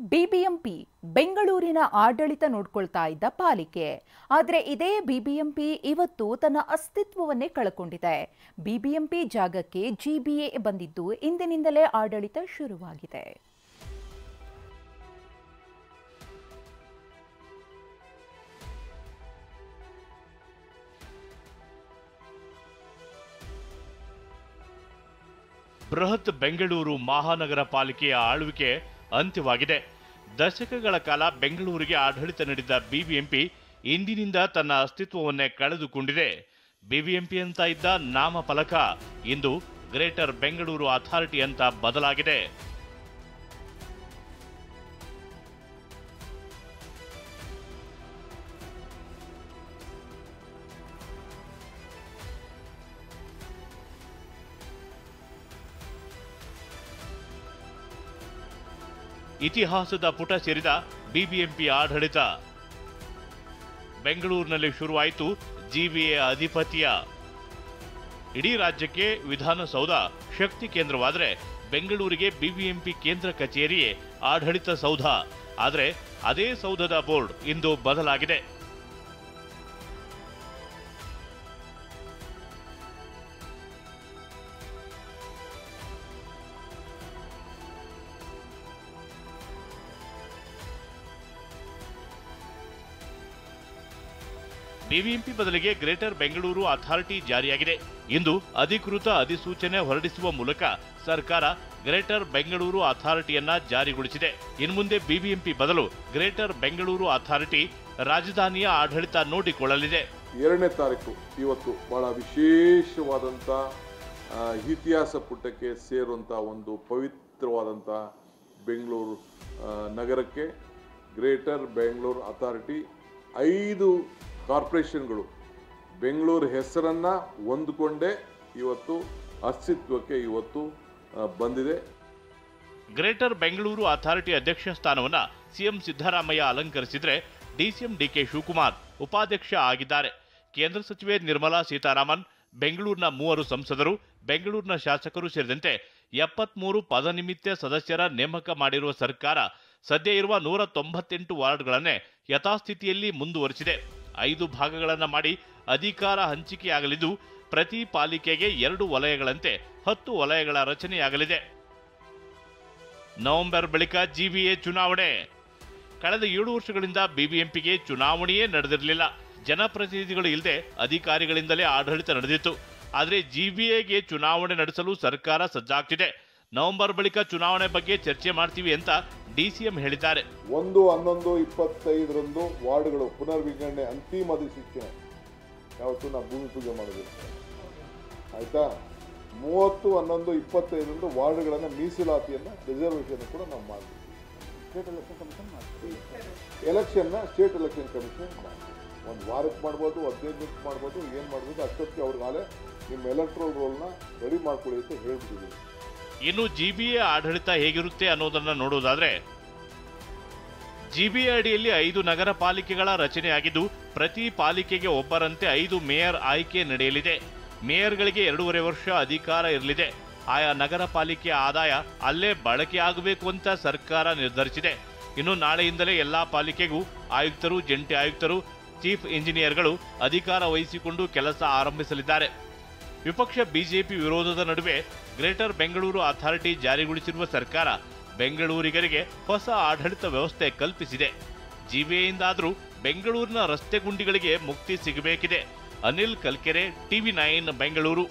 BBMP ಬೆಂಗಳೂರಿನ ಆಡಳಿತ ನೋಡ್ಕೊಳ್ತಾ ಇದ್ದ ಪಾಲಿಕೆ. ಆದರೆ ಇದೇ ಬಿಬಿಎಂಪಿ ಇವತ್ತು ತನ್ನ ಅಸ್ತಿತ್ವವನ್ನೇ ಕಳೆದುಕೊಂಡಿದೆ. ಬಿಬಿಎಂಪಿ ಜಾಗಕ್ಕೆ ಜಿಬಿಎ ಬಂದಿದ್ದು ಇಂದಿನಿಂದಲೇ ಆಡಳಿತ ಶುರುವಾಗಿದೆ. ಬೃಹತ್ ಬೆಂಗಳೂರು ಮಹಾನಗರ ಪಾಲಿಕೆಯ ಆಳ್ವಿಕೆ ಅಂತ್ಯವಾಗಿದೆ. ದಶಕಗಳ ಕಾಲ ಬೆಂಗಳೂರಿಗೆ ಆಡಳಿತ ನೀಡಿದ್ದ ಬಿಬಿಎಂಪಿ ಇಂದಿನಿಂದ ತನ್ನ ಅಸ್ತಿತ್ವವನ್ನೇ ಕಳೆದುಕೊಂಡಿದೆ. ಬಿಬಿಎಂಪಿ ಅಂತ ಇದ್ದ ನಾಮಫಲಕ ಇಂದು ಗ್ರೇಟರ್ ಬೆಂಗಳೂರು ಅಥಾರಿಟಿ ಅಂತ ಬದಲಾಗಿದೆ. ಇತಿಹಾಸದ ಪುಟ ಸೇರಿದ ಬಿಬಿಎಂಪಿ ಆಡಳಿತ. ಬೆಂಗಳೂರಿನಲ್ಲಿ ಶುರುವಾಯಿತು ಜಿಬಿಎ ಅಧಿಪತ್ಯ. ಇಡೀ ರಾಜ್ಯಕ್ಕೆ ವಿಧಾನಸೌಧ ಶಕ್ತಿ ಕೇಂದ್ರವಾದರೆ ಬೆಂಗಳೂರಿಗೆ ಬಿಬಿಎಂಪಿ ಕೇಂದ್ರ ಕಚೇರಿಯೇ ಆಡಳಿತ ಸೌಧ. ಆದರೆ ಅದೇ ಸೌಧದ ಬೋರ್ಡ್ ಇಂದು ಬದಲಾಗಿದೆ. ಬಿಬಿಎಂಪಿ ಬದಲಿಗೆ ಗ್ರೇಟರ್ ಬೆಂಗಳೂರು ಅಥಾರಿಟಿ ಜಾರಿಯಾಗಿದೆ. ಇಂದು ಅಧಿಕೃತ ಅಧಿಸೂಚನೆ ಹೊರಡಿಸುವ ಮೂಲಕ ಸರ್ಕಾರ ಗ್ರೇಟರ್ ಬೆಂಗಳೂರು ಅಥಾರಿಟಿಯನ್ನ ಜಾರಿಗೊಳಿಸಿದೆ. ಇನ್ಮುಂದೆ ಬಿಬಿಎಂಪಿ ಬದಲು ಗ್ರೇಟರ್ ಬೆಂಗಳೂರು ಅಥಾರಿಟಿ ರಾಜಧಾನಿಯ ಆಡಳಿತ ನೋಡಿಕೊಳ್ಳಲಿದೆ. 2ನೇ ತಾರೀಕು ಇವತ್ತು ಬಹಳ ವಿಶೇಷವಾದಂಥ ಇತಿಹಾಸ ಪುಟಕ್ಕೆ ಸೇರುವಂಥ ಒಂದು ಪವಿತ್ರವಾದಂಥ ಬೆಂಗಳೂರು ನಗರಕ್ಕೆ ಗ್ರೇಟರ್ ಬೆಂಗಳೂರು ಅಥಾರಿಟಿ 5 ಕಾರ್ಪೊರೇಷನ್ಗಳು ಬೆಂಗಳೂರು ಹೆಸರನ್ನ ಹೊಂದಿಕೊಂಡೇ ಇವತ್ತು ಅಸ್ತಿತ್ವಕ್ಕೆ ಇವತ್ತು ಬಂದಿದೆ. ಗ್ರೇಟರ್ ಬೆಂಗಳೂರು ಅಥಾರಿಟಿ ಅಧ್ಯಕ್ಷ ಸ್ಥಾನವನ್ನ ಸಿಎಂ ಸಿದ್ದರಾಮಯ್ಯ ಅಲಂಕರಿಸಿದ್ರೆ ಡಿಸಿಎಂ ಡಿಕೆ ಶಿವಕುಮಾರ್ ಉಪಾಧ್ಯಕ್ಷ ಆಗಿದ್ದಾರೆ. ಕೇಂದ್ರ ಸಚಿವೆ ನಿರ್ಮಲಾ ಸೀತಾರಾಮನ್, ಬೆಂಗಳೂರಿನ 3 ಸಂಸದರು, ಬೆಂಗಳೂರಿನ ಶಾಸಕರು ಸೇರಿದಂತೆ 73 ಪದನಿಮಿತ್ತ ಸದಸ್ಯರ ನೇಮಕ ಮಾಡಿರುವ ಸರ್ಕಾರ ಸದ್ಯ ಇರುವ 198 ವಾರ್ಡ್ಗಳನ್ನೇ ಯಥಾಸ್ಥಿತಿಯಲ್ಲಿ ಮುಂದುವರಿಸಿದೆ. 5 ಭಾಗಗಳನ್ನು ಮಾಡಿ ಅಧಿಕಾರ ಹಂಚಿಕೆಯಾಗಲಿದ್ದು ಪ್ರತಿ ಪಾಲಿಕೆಗೆ 2 ವಲಯಗಳಂತೆ 10 ವಲಯಗಳ ರಚನೆಯಾಗಲಿದೆ. ನವೆಂಬರ್ ಬಳಿಕ ಜಿಬಿಎ ಚುನಾವಣೆ. ಕಳೆದ 7 ವರ್ಷಗಳಿಂದ ಬಿಬಿಎಂಪಿಗೆ ಚುನಾವಣೆಯೇ ನಡೆದಿರಲಿಲ್ಲ. ಜನಪ್ರತಿನಿಧಿಗಳು ಇಲ್ಲದೆ ಅಧಿಕಾರಿಗಳಿಂದಲೇ ಆಡಳಿತ ನಡೆದಿತ್ತು. ಆದರೆ ಜಿಬಿಎಗೆ ಚುನಾವಣೆ ನಡೆಸಲು ಸರ್ಕಾರ ಸಜ್ಜಾಗ್ತಿದೆ. ನವೆಂಬರ್ ಬಳಿಕ ಚುನಾವಣೆ ಬಗ್ಗೆ ಚರ್ಚೆ ಮಾಡ್ತೀವಿ ಅಂತ ಡಿಸಿಎಂ ಹೇಳಿದ್ದಾರೆ. 1/11/25 ವಾರ್ಡ್ಗಳು ಪುನರ್ವಿಂಗಡಣೆ ಅಂತಿಮ ಅಧಿಸೂಚನೆ ಯಾವತ್ತು ನಾವು ಭೂಮಿ ಪೂಜೆ ಮಾಡೋದು ಆಯ್ತಾ. 30/11/25 ವಾರ್ಡ್ಗಳನ್ನ ಮೀಸಲಾತಿಯನ್ನ ರಿಸರ್ವೇಷನ್ ಕೂಡ ನಾವು ಮಾಡ್ತೀವಿ. ಎಲೆಕ್ಷನ್ನ ಸ್ಟೇಟ್ ಎಲೆಕ್ಷನ್ ಕಮಿಷನ್ ಒಂದು ವಾರಕ್ಕೆ ಮಾಡ್ಬೋದು, 15 ದಿನಕ್ಕೆ ಮಾಡ್ಬೋದು, ಏನು ಮಾಡ್ಬೋದು ಅಷ್ಟೊತ್ತಿಗೆ ಅವ್ರಿಗಾಲೆ ನಿಮ್ಮ ಎಲೆಕ್ಟ್ರಲ್ ರೋಲ್ನ ರೆಡಿ ಮಾಡ್ಕೊಳ್ಳಿ ಅಂತ ಹೇಳ್ಬಿಟ್ಟಿದ್ದೀವಿ. ಇನ್ನು ಜಿಬಿಎ ಆಡಳಿತ ಹೇಗಿರುತ್ತೆ ಅನ್ನೋದನ್ನ ನೋಡೋದಾದ್ರೆ, ಜಿಬಿಎ ಅಡಿಯಲ್ಲಿ 5 ನಗರ ಪಾಲಿಕೆಗಳ ರಚನೆಯಾಗಿದ್ದು ಪ್ರತಿ ಪಾಲಿಕೆಗೆ ಒಬ್ಬರಂತೆ 5 ಮೇಯರ್ ಆಯ್ಕೆ ನಡೆಯಲಿದೆ. ಮೇಯರ್ಗಳಿಗೆ 2.5 ವರ್ಷ ಅಧಿಕಾರ ಇರಲಿದೆ. ಆಯಾ ನಗರ ಪಾಲಿಕೆಯ ಆದಾಯ ಅಲ್ಲೇ ಬಳಕೆಯಾಗಬೇಕು ಅಂತ ಸರ್ಕಾರ ನಿರ್ಧರಿಸಿದೆ. ಇನ್ನು ನಾಳೆಯಿಂದಲೇ ಎಲ್ಲಾ ಪಾಲಿಕೆಗೂ ಆಯುಕ್ತರು, ಜಂಟಿ ಆಯುಕ್ತರು, ಚೀಫ್ ಇಂಜಿನಿಯರ್ಗಳು ಅಧಿಕಾರ ವಹಿಸಿಕೊಂಡು ಕೆಲಸ ಆರಂಭಿಸಲಿದ್ದಾರೆ. ವಿಪಕ್ಷ ಬಿಜೆಪಿ ವಿರೋಧದ ನಡುವೆ ಗ್ರೇಟರ್ ಬೆಂಗಳೂರು ಅಥಾರಿಟಿ ಜಾರಿಗೊಳಿಸಿರುವ ಸರ್ಕಾರ ಬೆಂಗಳೂರಿಗರಿಗೆ ಹೊಸ ಆಡಳಿತ ವ್ಯವಸ್ಥೆ ಕಲ್ಪಿಸಿದೆ. ಜಿಬಿಎಯಿಂದಾದರೂ ಬೆಂಗಳೂರಿನ ರಸ್ತೆ ಗುಂಡಿಗಳಿಗೆ ಮುಕ್ತಿ ಸಿಗಬೇಕಿದೆ. ಅನಿಲ್ ಕಲ್ಕೆರೆ, ಟಿವಿ9 ಬೆಂಗಳೂರು.